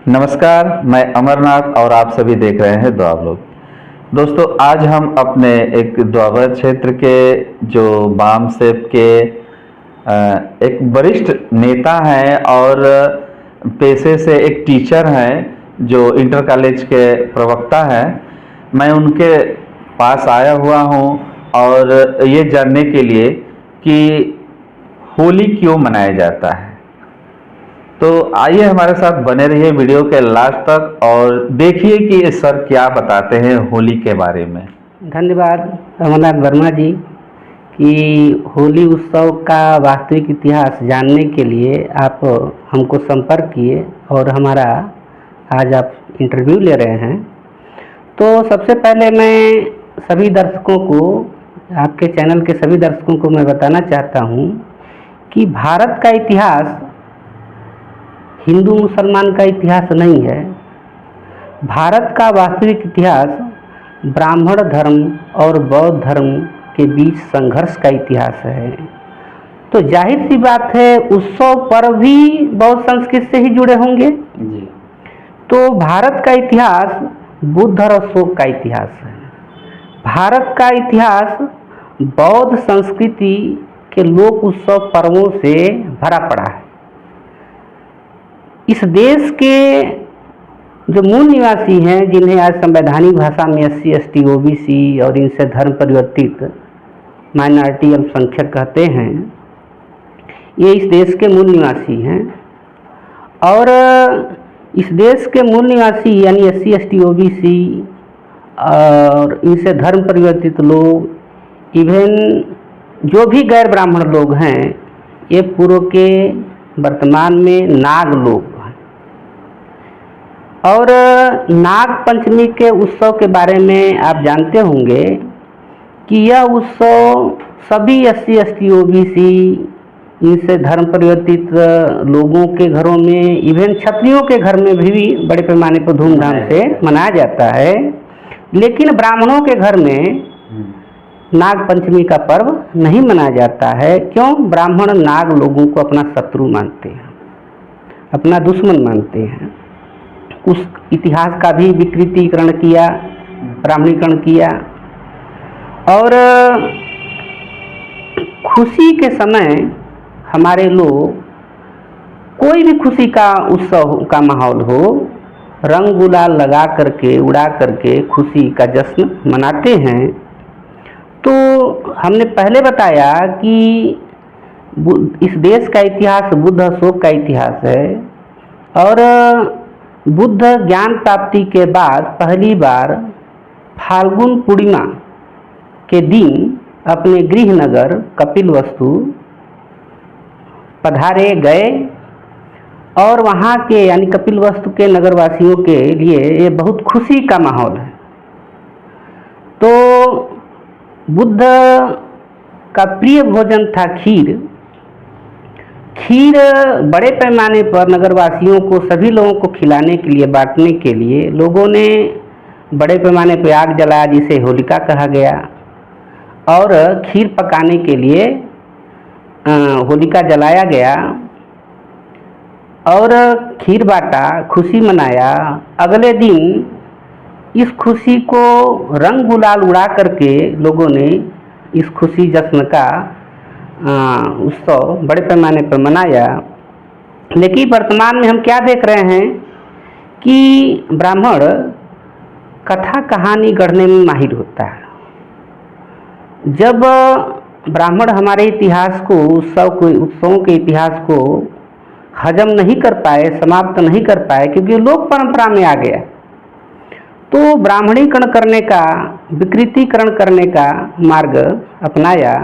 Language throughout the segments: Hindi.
नमस्कार, मैं अमरनाथ और आप सभी देख रहे हैं दुआ व्लॉग। दोस्तों, आज हम अपने एक दुआबा क्षेत्र के जो बाम सेप के एक वरिष्ठ नेता हैं और पेशे से एक टीचर हैं जो इंटर कॉलेज के प्रवक्ता हैं। मैं उनके पास आया हुआ हूं और ये जानने के लिए कि होली क्यों मनाया जाता है। तो आइए हमारे साथ बने रहिए वीडियो के लास्ट तक और देखिए कि सर क्या बताते हैं होली के बारे में। धन्यवाद अमरनाथ वर्मा जी कि होली उत्सव का वास्तविक इतिहास जानने के लिए आप हमको संपर्क किए और हमारा आज आप इंटरव्यू ले रहे हैं। तो सबसे पहले मैं सभी दर्शकों को, आपके चैनल के सभी दर्शकों को मैं बताना चाहता हूँ कि भारत का इतिहास हिंदू मुसलमान का इतिहास नहीं है। भारत का वास्तविक इतिहास ब्राह्मण धर्म और बौद्ध धर्म के बीच संघर्ष का इतिहास है। तो जाहिर सी बात है उत्सव पर्व भी बौद्ध संस्कृति से ही जुड़े होंगे जी। तो भारत का इतिहास बुद्ध और अशोक का इतिहास है। भारत का इतिहास बौद्ध संस्कृति के लोक उत्सव पर्वों से भरा पड़ा है। इस देश के जो मूल निवासी हैं, जिन्हें आज संवैधानिक भाषा में SC ST OBC और इनसे धर्म परिवर्तित माइनॉरिटी अल्पसंख्यक कहते हैं, ये इस देश के मूल निवासी हैं। और इस देश के मूल निवासी यानी SC ST OBC और इनसे धर्म परिवर्तित लोग, इवन जो भी गैर ब्राह्मण लोग हैं, ये पूर्व के वर्तमान में नाग लोग हैं। और नाग पंचमी के उत्सव के बारे में आप जानते होंगे कि यह उत्सव सभी SC ST OBC इनसे धर्म परिवर्तित लोगों के घरों में, इवन क्षत्रियों के घर में भी बड़े पैमाने पर धूमधाम से मनाया जाता है। लेकिन ब्राह्मणों के घर में नाग पंचमी का पर्व नहीं मनाया जाता है। क्यों? ब्राह्मण नाग लोगों को अपना शत्रु मानते हैं, अपना दुश्मन मानते हैं। उस इतिहास का भी विकृतीकरण किया, ब्राह्मणीकरण किया। और खुशी के समय हमारे लोग, कोई भी खुशी का उत्सव का माहौल हो, रंग गुलाल लगा करके, उड़ा करके खुशी का जश्न मनाते हैं। तो हमने पहले बताया कि इस देश का इतिहास बुद्ध अशोक का इतिहास है। और बुद्ध ज्ञान प्राप्ति के बाद पहली बार फाल्गुन पूर्णिमा के दिन अपने गृह नगर कपिलवस्तु पधारे गए। और वहाँ के यानी कपिलवस्तु के नगरवासियों के लिए ये बहुत खुशी का माहौल है। तो बुद्ध का प्रिय भोजन था खीर। खीर बड़े पैमाने पर नगरवासियों को, सभी लोगों को खिलाने के लिए, बांटने के लिए लोगों ने बड़े पैमाने पर आग जलाया, जिसे होलिका कहा गया। और खीर पकाने के लिए होलिका जलाया गया और खीर बांटा, खुशी मनाया। अगले दिन इस खुशी को रंग गुलाल उड़ा करके लोगों ने इस खुशी जश्न का उत्सव बड़े पैमाने पर मनाया। लेकिन वर्तमान में हम क्या देख रहे हैं कि ब्राह्मण कथा कहानी गढ़ने में माहिर होता है। जब ब्राह्मण हमारे इतिहास को, उत्सवों के इतिहास को हजम नहीं कर पाए, समाप्त नहीं कर पाए, क्योंकि लोक परंपरा में आ गया, तो ब्राह्मणीकरण करने का, विकृतीकरण करने का मार्ग अपनाया।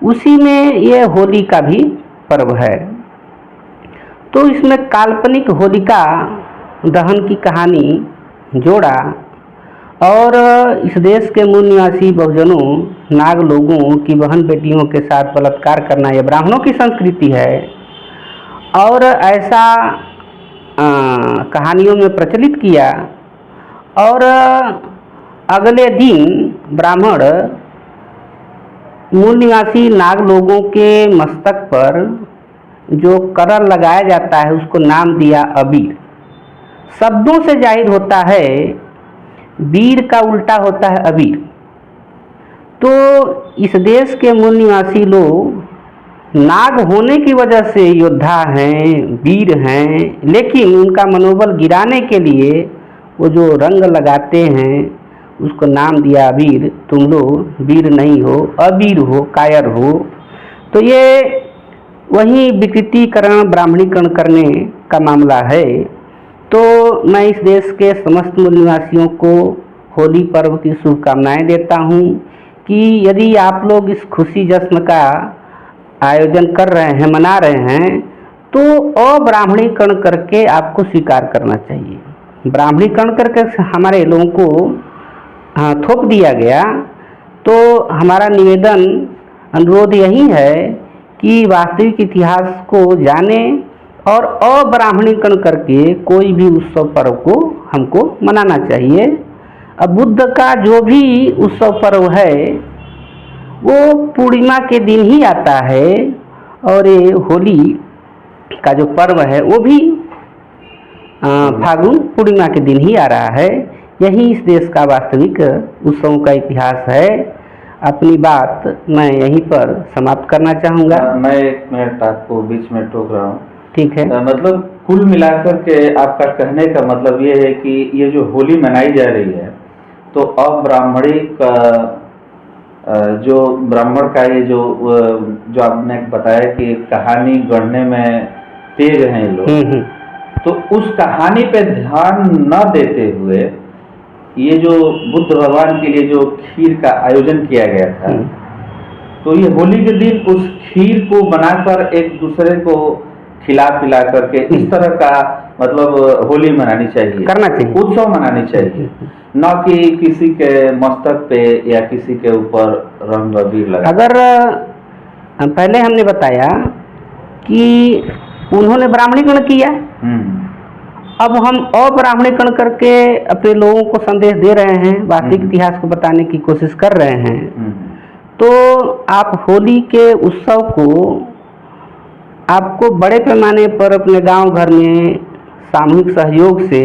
उसी में ये होली का भी पर्व है। तो इसमें काल्पनिक होलिका दहन की कहानी जोड़ा। और इस देश के मूल निवासी बहुजनों, नाग लोगों की बहन बेटियों के साथ बलात्कार करना यह ब्राह्मणों की संस्कृति है। और ऐसा कहानियों में प्रचलित किया। और अगले दिन ब्राह्मण मूल निवासी नाग लोगों के मस्तक पर जो कलर लगाया जाता है उसको नाम दिया अबीर। शब्दों से जाहिर होता है, वीर का उल्टा होता है अबीर। तो इस देश के मूल निवासी लोग नाग होने की वजह से योद्धा हैं, वीर हैं, लेकिन उनका मनोबल गिराने के लिए वो जो रंग लगाते हैं उसको नाम दिया अबीर। तुम लोग वीर नहीं हो, अबीर हो, कायर हो। तो ये वही विकृतीकरण, ब्राह्मणीकरण करने का मामला है। तो मैं इस देश के समस्त मूल निवासियों को होली पर्व की शुभकामनाएं देता हूँ कि यदि आप लोग इस खुशी जश्न का आयोजन कर रहे हैं, मना रहे हैं, तो अब्राह्मणीकरण करके आपको स्वीकार करना चाहिए। ब्राह्मणीकरण करके हमारे लोगों को थोप दिया गया। तो हमारा निवेदन, अनुरोध यही है कि वास्तविक इतिहास को जाने और अब्राह्मणीकरण करके कोई भी उत्सव पर्व को हमको मनाना चाहिए। अब बुद्ध का जो भी उत्सव पर्व है वो पूर्णिमा के दिन ही आता है, और ये होली का जो पर्व है वो भी फागुन पूर्णिमा के दिन ही आ रहा है। यही इस देश का वास्तविक उत्सवों का इतिहास है। अपनी बात मैं यहीं पर समाप्त करना चाहूँगा। मैं 1 मिनट आपको बीच में टोक रहा हूँ। ठीक है। मतलब कुल मिलाकर के आपका कहने का मतलब ये है कि ये जो होली मनाई जा रही है, तो अब्राह्मणिक जो ब्राह्मण का ये जो आपने बताया कि कहानी गढ़ने में तेज हैं लोग, तो उस कहानी पे ध्यान न देते हुए ये जो बुद्ध भगवान के लिए जो खीर का आयोजन किया गया था, तो ये होली के दिन उस खीर को बनाकर एक दूसरे को खिला पिला करके इस तरह का मतलब होली मनानी चाहिए, करना चाहिए, उत्सव मनानी चाहिए, न कि किसी के मस्तक पे या किसी के ऊपर रंग अबीर लगा। अगर पहले हमने बताया कि उन्होंने ब्राह्मणीकरण किया, अब हम अब्राह्मणीकरण करके अपने लोगों को संदेश दे रहे हैं, वास्तविक इतिहास को बताने की कोशिश कर रहे हैं। तो आप होली के उत्सव को आपको बड़े पैमाने पर अपने गांव घर में सामूहिक सहयोग से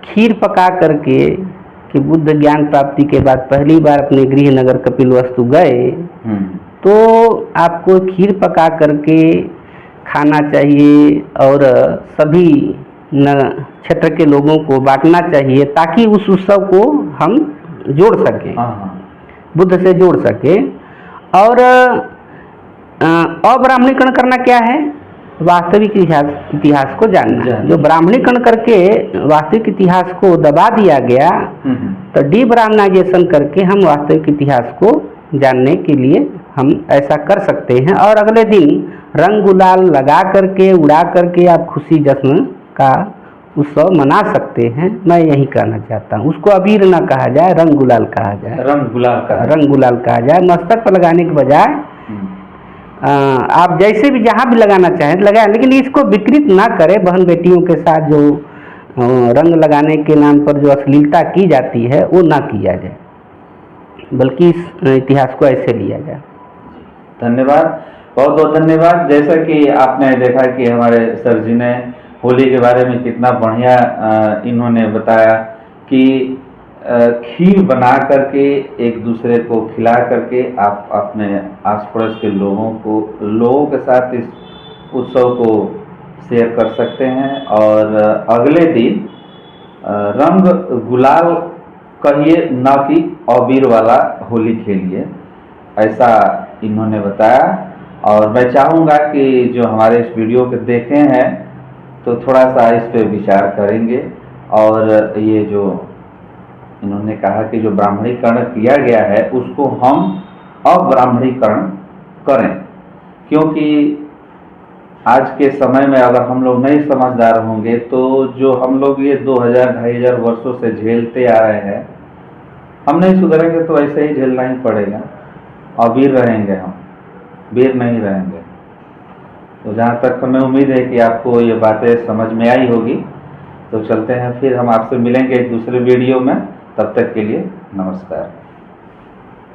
खीर पका करके, कि बुद्ध ज्ञान प्राप्ति के बाद पहली बार अपने गृह नगर कपिलवस्तु गए, तो आपको खीर पका करके खाना चाहिए और सभी क्षेत्र के लोगों को बांटना चाहिए, ताकि उस उत्सव को हम जोड़ सकें, बुद्ध से जोड़ सके। और अब्राह्मणीकरण करना क्या है? वास्तविक इतिहास को जानना। जो ब्राह्मणीकरण करके वास्तविक इतिहास को दबा दिया गया, तो डीब्राह्मणाइजेशन करके हम वास्तविक इतिहास को जानने के लिए हम ऐसा कर सकते हैं। और अगले दिन रंग गुलाल लगा करके, उड़ा करके आप खुशी जश्न का उत्सव मना सकते हैं। मैं यही कहना चाहता हूँ। उसको अबीर ना कहा जाए, रंग गुलाल कहा जाए, रंग गुलाल कहा जाए। मस्तक पर लगाने के बजाय आप जैसे भी जहाँ भी लगाना चाहें लगाएं, लेकिन इसको विकृत ना करें। बहन बेटियों के साथ जो रंग लगाने के नाम पर जो अश्लीलता की जाती है वो ना किया जाए, बल्कि इस इतिहास को ऐसे लिया जाए। धन्यवाद, बहुत बहुत धन्यवाद। जैसा कि आपने देखा कि हमारे सर जी ने होली के बारे में कितना बढ़िया इन्होंने बताया कि खीर बना करके एक दूसरे को खिला करके आप अपने आस पड़ोस के लोगों के साथ इस उत्सव को शेयर कर सकते हैं। और अगले दिन रंग गुलाल कहिए, न कि अबीर वाला होली खेलिए, ऐसा इन्होंने बताया। और मैं चाहूँगा कि जो हमारे इस वीडियो को देखे हैं तो थोड़ा सा इस पे विचार करेंगे। और ये जो इन्होंने कहा कि जो ब्राह्मणीकरण किया गया है उसको हम अब्राह्मणीकरण करें, क्योंकि आज के समय में अगर हम लोग नहीं समझदार होंगे तो जो हम लोग ये 2000-2500 वर्षों से झेलते आ रहे हैं, हम नहीं सुधरेंगे तो ऐसे ही झेलना ही पड़ेगा। अबीर रहेंगे हम, वीर नहीं रहेंगे। तो जहाँ तक हमें उम्मीद है कि आपको ये बातें समझ में आई होगी, तो चलते हैं फिर हम आपसे मिलेंगे एक दूसरे वीडियो में। तब तक के लिए नमस्कार।